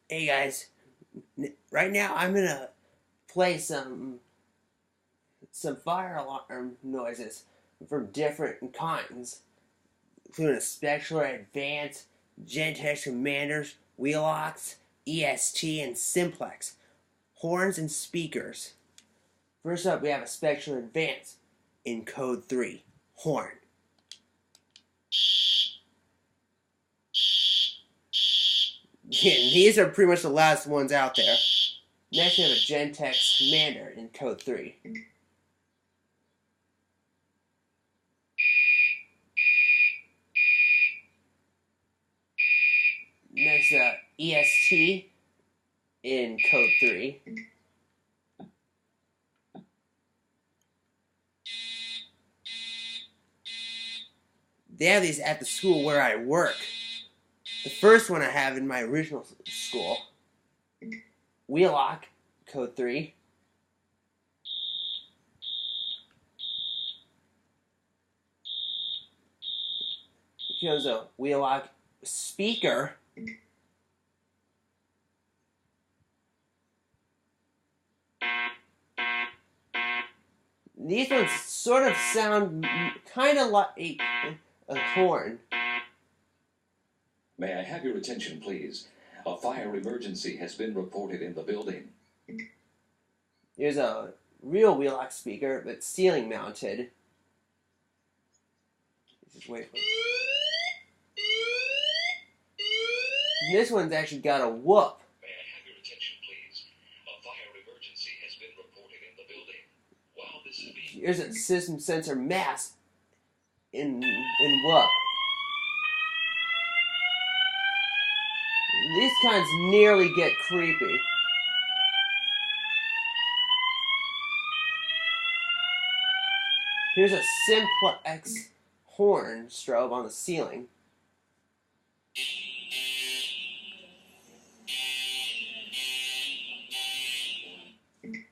Hey guys, right now I'm gonna play some fire alarm noises from different kinds, including a spectralert, advanced, gentex commanders, wheelocks, EST, and simplex, horns and speakers. First up, we have a spectralert advanced in code 3, horn. These are pretty much the last ones out there. Next, we have a gentex commander in code 3. Next, EST in code 3. They have these at the school where I work. The first one I have in my original school. Wheelock, code 3. Here's a wheelock speaker. These ones sort of sound kind of like a horn. May I have your attention, please? A fire emergency has been reported in the building. Here's a real wheelock speaker, but ceiling mounted. Just wait for it. This one's actually got a whoop. May I have your attention, please? A fire emergency has been reported in the building. While this is being... Here's a system sensor mass in whoop. These kinds nearly get creepy. Here's a simplex horn strobe on the ceiling.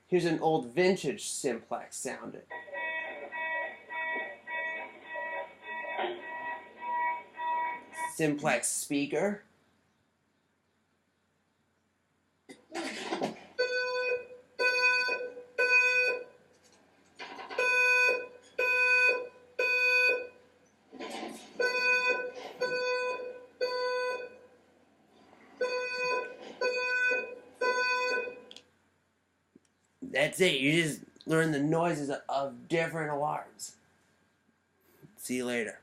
Here's an old vintage simplex sounding. Simplex speaker. That's it. You just learn the noises of different alarms. See you later.